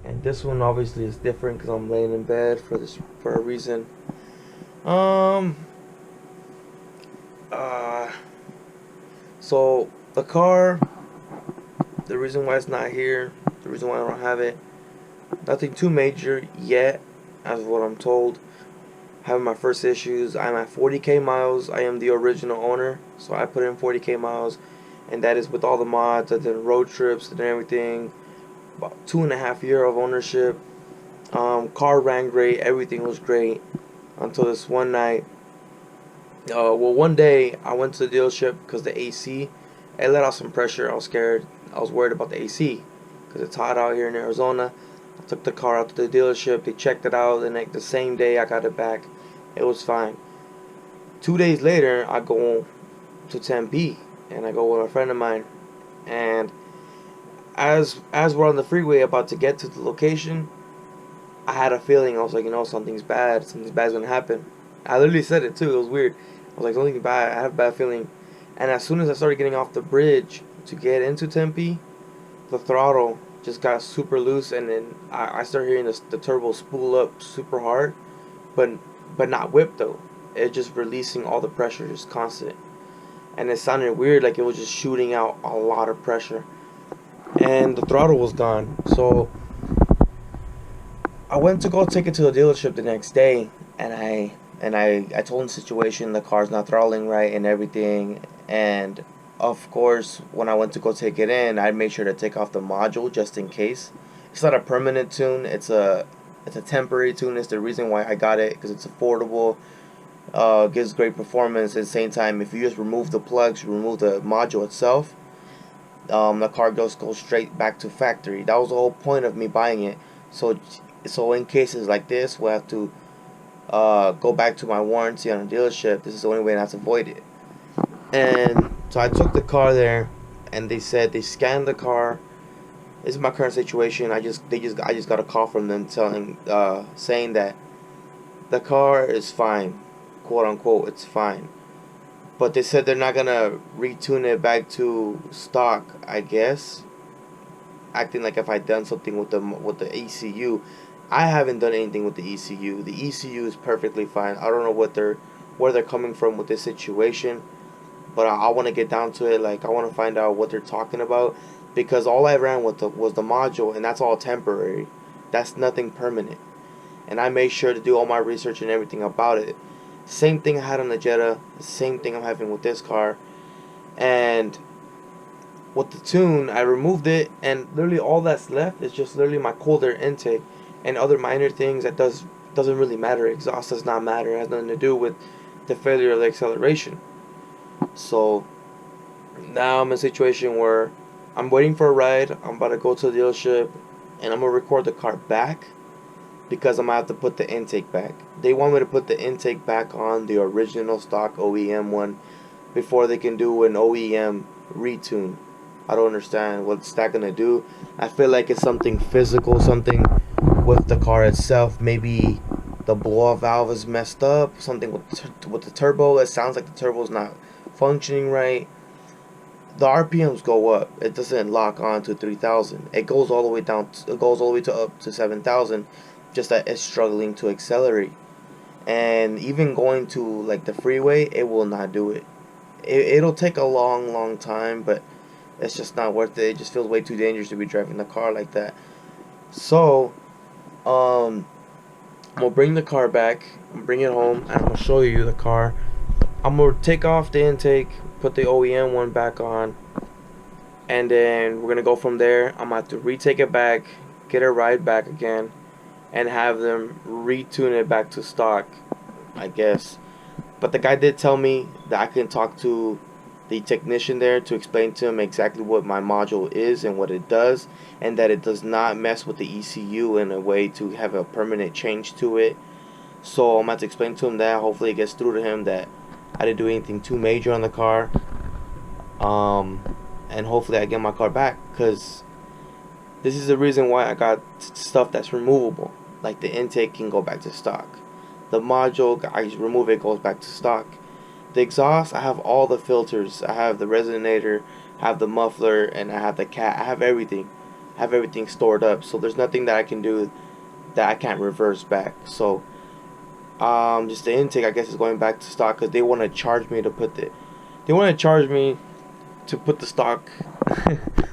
And this one obviously is different because I'm laying in bed for a reason. Um. Uh. So the car, the reason why it's not here, the reason why I don't have it, nothing too major yet, as what I'm told. Having my first issues. I'm at 40k miles. I am the original owner, so I put in 40k miles, and that is with all the mods. I did road trips and everything. About 2.5 year of ownership. Car ran great. Everything was great until this one night. Well, one day I went to the dealership because the AC, it let out some pressure. I was scared. I was worried about the AC because it's hot out here in Arizona. I took the car out to the dealership. They checked it out, and like the same day I got it back, it was fine. 2 days later, I go to Tempe, and I go with a friend of mine. And as we're on the freeway about to get to the location, I had a feeling. I was like, something's bad. Something's bad's gonna happen. I literally said it too. It was weird. I was like, something bad. I have a bad feeling. And as soon as I started getting off the bridge to get into Tempe, the throttle just got super loose, and then I started hearing the turbo spool up super hard, but not whip though. It just releasing all the pressure, just constant, and it sounded weird, like it was just shooting out a lot of pressure, and the throttle was gone. So I went to go take it to the dealership the next day, and I told him the situation, the car's not throttling right and everything, and of course when I went to go take it in, I made sure to take off the module just in case. It's not a permanent tune. It's a temporary tune. It's the reason why I got it, because it's affordable. Gives great performance. At the same time, if you just remove the plugs, you remove the module itself, the car goes straight back to factory. That was the whole point of me buying it. So in cases like this, we'll have to go back to my warranty on a dealership. This is the only way not to avoid it. And so I took the car there, and they said they scanned the car. This is my current situation. I just got a call from them saying that the car is fine, quote unquote, it's fine. But they said they're not gonna retune it back to stock, I guess. Acting like if I done something with the ECU. I haven't done anything with the ECU. The ECU is perfectly fine. I don't know where they're coming from with this situation, but I want to get down to it. Like, I want to find out what they're talking about, because all I ran with was the module, and that's all temporary. That's nothing permanent. And I made sure to do all my research and everything about it. Same thing I had on the Jetta. The same thing I'm having with this car. And with the tune, I removed it, and literally all that's left is just literally my cold air intake and other minor things that doesn't really matter. Exhaust does not matter. It has nothing to do with the failure of the acceleration. So now I'm in a situation where I'm waiting for a ride. I'm about to go to the dealership, and I'm gonna record the car back, because I'm gonna have to put the intake back. They want me to put the intake back on the original stock OEM one before they can do an OEM retune. I don't understand what's that gonna do. I feel like it's something physical, something with the car itself. Maybe the blow-off valve is messed up. Something with the turbo. It sounds like the turbo's not functioning right. The RPMs go up. It doesn't lock on to 3,000. It goes all the way down. It goes all the way to up to 7,000. Just that it's struggling to accelerate. And even going to like the freeway, it will not do it. It'll take a long time, but it's just not worth it. It just feels way too dangerous to be driving the car like that. So, um, I'm gonna bring the car back. I'm gonna bring it home, and I'm gonna show you the car. I'm gonna take off the intake, put the OEM one back on, and then we're gonna go from there. I'm gonna have to retake it back, get a ride back again, and have them retune it back to stock, I guess. But the guy did tell me that I can talk to the technician there to explain to him exactly what my module is and what it does, and that it does not mess with the ECU in a way to have a permanent change to it. So I'm going to explain to him that. Hopefully it gets through to him that I didn't do anything too major on the car. And hopefully I get my car back, because this is the reason why I got stuff that's removable. Like the intake can go back to stock. The module, I just remove it, goes back to stock. The exhaust, I have all the filters. I have the resonator, I have the muffler, and I have the cat. I have everything. I have everything stored up. So there's nothing that I can do that I can't reverse back. So just the intake, I guess, is going back to stock because they want to charge me to put the stock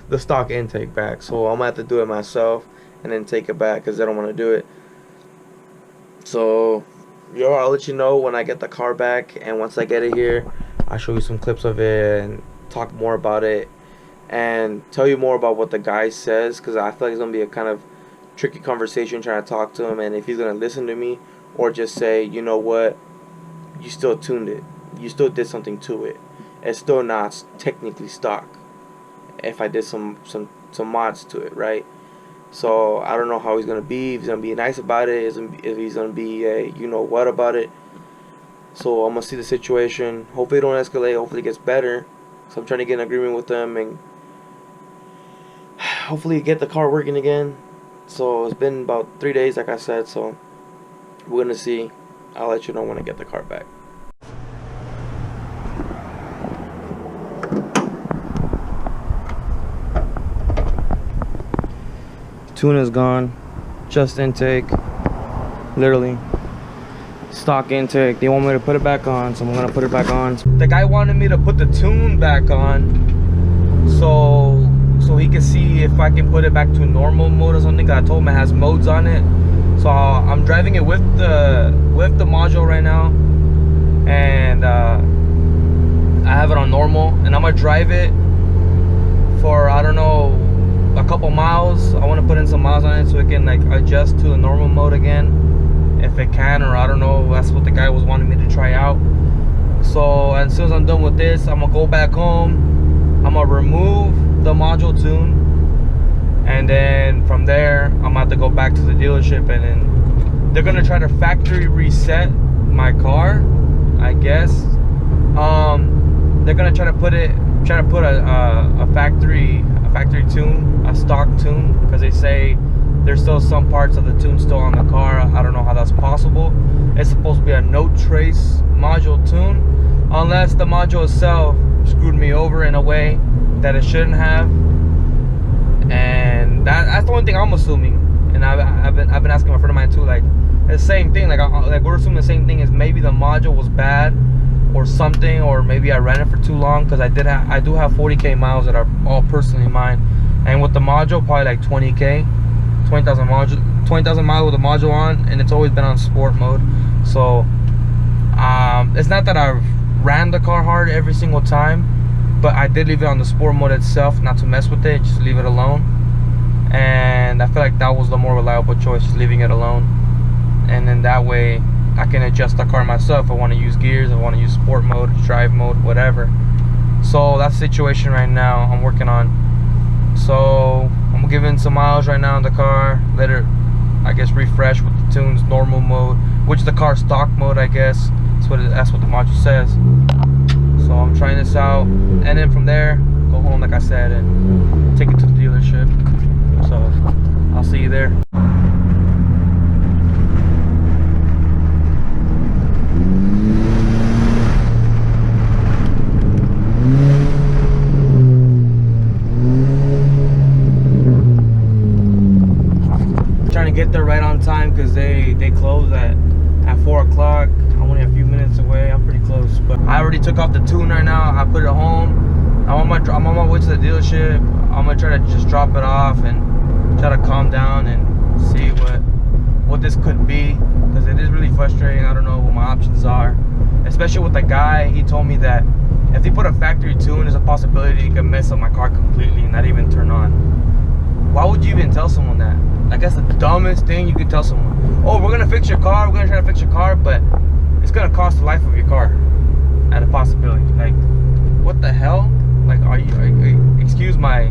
the stock intake back. So I'm gonna have to do it myself and then take it back because they don't want to do it. So I'll let you know when I get the car back, and once I get it here, I'll show you some clips of it and talk more about it and tell you more about what the guy says, because I feel like it's gonna be a kind of tricky conversation trying to talk to him, and if he's gonna listen to me or just say, you know what, you still tuned it, you still did something to it, it's still not technically stock if I did some mods to it, right? So I don't know how he's gonna be, if he's gonna be nice about it, if he's gonna be a you know what about it. So I'm gonna see the situation. Hopefully it don't escalate, hopefully it gets better. So I'm trying to get an agreement with them and hopefully get the car working again. So it's been about 3 days, like I said, so we're gonna see. I'll let you know when I get the car back. Tune is gone, just intake, literally stock intake. They want me to put it back on, so I'm gonna put it back on. The guy wanted me to put the tune back on so he can see if I can put it back to normal mode or something. I told him it has modes on it, so I'm driving it with the module right now, and I have it on normal, and I'm gonna drive it for, I don't know, a couple miles. I want to put in some miles on it so it can like adjust to the normal mode again, if it can, or I don't know. That's what the guy was wanting me to try out. So as soon as I'm done with this, I'm gonna go back home, I'm gonna remove the module tune, and then from there I'm gonna have to go back to the dealership, and then they're gonna try to factory reset my car, I guess. They're gonna try to put a factory tune, a stock tune, because they say there's still some parts of the tune still on the car. I don't know how that's possible. It's supposed to be a no trace module tune, unless the module itself screwed me over in a way that it shouldn't have, and that's the only thing I'm assuming. And I've been asking my friend of mine too, like the same thing, like we're assuming the same thing, is maybe the module was bad or something, or with I ran it for too long, because I do have 40k miles that are all personally mine, and with the module probably like 20,000 miles with the module on, and it's always been on sport mode. So it's not that I've ran the car hard every single time, but I did leave it on the sport mode itself, not to mess with it, just leave it alone. And I feel like that was the more reliable choice, just leaving it alone, and then that way I can adjust the car myself. If I want to use gears, I want to use sport mode, drive mode, whatever. So that's the situation right now I'm working on. So I'm giving some miles right now in the car, let it, I guess, refresh with the tune's normal mode, which is the car's stock mode, I guess. That's what the module says. So I'm trying this out, and then from there go home, like I said, and take it to the dealership. So I'll see you there. Get there right on time, because they close at 4 o'clock. I'm only a few minutes away. I'm pretty close, but I already took off the tune right now. I put it home. I'm on my way to the dealership. I'm gonna try to just drop it off and try to calm down and see what this could be, because it is really frustrating. I don't know what my options are, especially with the guy. He told me that if they put a factory tune, there's a possibility it could mess up my car completely and not even turn on. Why would you even tell someone that? Like, that's the dumbest thing you could tell someone. Oh, we're gonna fix your car, we're gonna try to fix your car, but it's gonna cost the life of your car at a possibility. Like, what the hell? Like, are you excuse my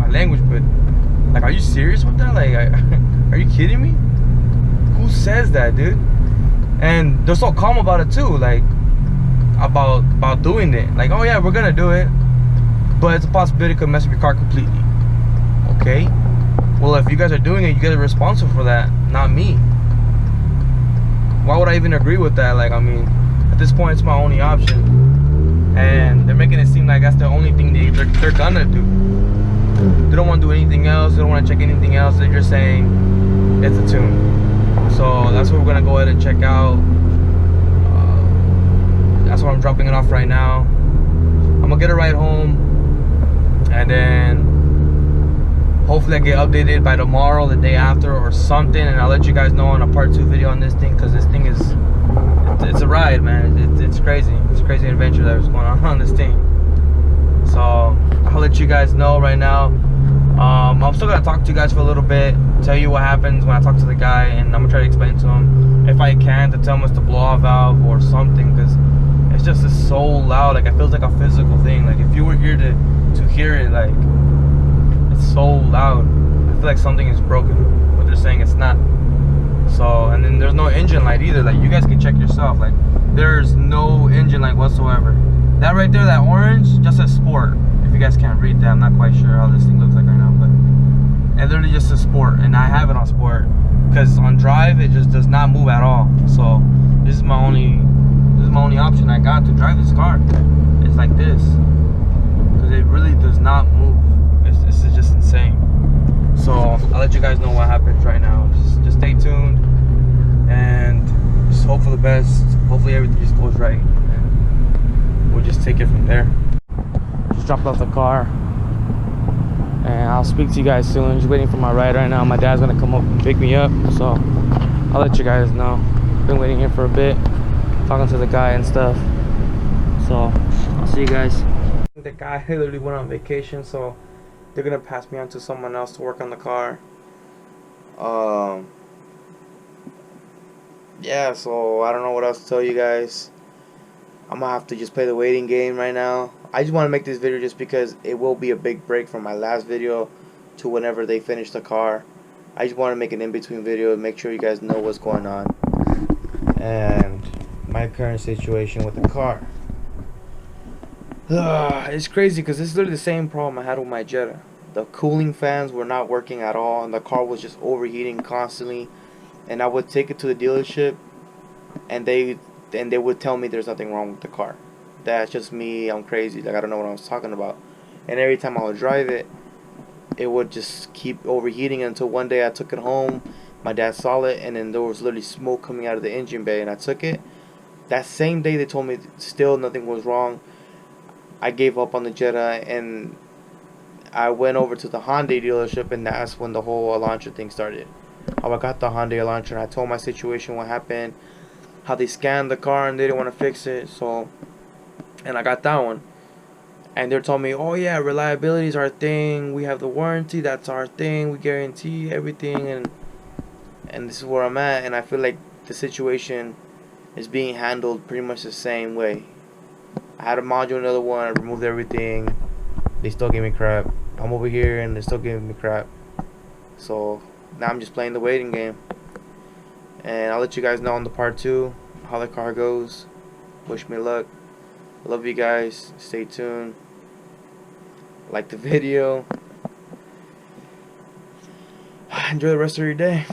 language, but like, are you serious with that? Like, are you kidding me? Who says that, dude? And they're so calm about it too, like about doing it. Like, oh yeah, we're gonna do it, but it's a possibility it could mess up your car completely. Okay, well, if you guys are doing it, you guys are responsible for that, not me. Why would I even agree with that? Like, I mean, at this point, it's my only option, and they're making it seem like that's the only thing they're gonna do. They don't want to do anything else. They don't want to check anything else. They're just saying it's a tune. So that's what we're gonna go ahead and check out. That's why I'm dropping it off right now. I'm gonna get a ride home, and then hopefully I get updated by tomorrow, the day after, or something, and I'll let you guys know on a part 2 video on this thing, because this thing is, it's a ride, man. It's crazy. It's a crazy adventure that was going on this thing. So I'll let you guys know right now. I'm still gonna talk to you guys for a little bit, tell you what happens when I talk to the guy, and I'm gonna try to explain to him if I can, to tell him it's the blow-off valve or something, because it's just so loud. Like, it feels like a physical thing. Like, if you were here to hear it, like, it's so loud. I feel like something is broken, but they're saying it's not. So, and then there's no engine light either. Like, you guys can check yourself. Like, there's no engine light whatsoever. That right there, that orange, just says sport. If you guys can't read that, I'm not quite sure how this thing looks like right now, but it literally just says sport, and I have it on sport because on drive it just does not move at all. So this is my only option I got to drive this car. It's like this, because it really does not move. This is just insane. So I'll let you guys know what happens right now. Just stay tuned and just hope for the best. Hopefully everything just goes right, and we'll just take it from there. Just dropped off the car, and I'll speak to you guys soon. Just waiting for my ride right now. My dad's gonna come up and pick me up, so I'll let you guys know. Been waiting here for a bit, talking to the guy and stuff. So I'll see you guys. The guy literally went on vacation, so they're gonna pass me on to someone else to work on the car. Yeah, so I don't know what else to tell you guys. I'm gonna have to just play the waiting game right now. I just want to make this video just because it will be a big break from my last video to whenever they finish the car. I just want to make an in-between video and make sure you guys know what's going on and my current situation with the car. It's crazy because this is literally the same problem I had with my Jetta. The cooling fans were not working at all, and the car was just overheating constantly. And I would take it to the dealership, and they would tell me there's nothing wrong with the car. That's just me. I'm crazy. Like, I don't know what I was talking about. And every time I would drive it, it would just keep overheating until one day I took it home. My dad saw it, and then there was literally smoke coming out of the engine bay, and I took it. That same day they told me still nothing was wrong. I gave up on the Jetta, and I went over to the Hyundai dealership, and that's when the whole Elantra thing started. How I got the Hyundai Elantra, and I told my situation, what happened, how they scanned the car and they didn't want to fix it. So, and I got that one, and they're telling me, oh yeah, reliability is our thing, we have the warranty, that's our thing, we guarantee everything, and this is where I'm at. And I feel like the situation is being handled pretty much the same way. I had a module, another one, I removed everything, they still gave me crap. I'm over here and they're still giving me crap. So now I'm just playing the waiting game, and I'll let you guys know on the part 2 how the car goes. Wish me luck. Love you guys. Stay tuned. Like the video. Enjoy the rest of your day.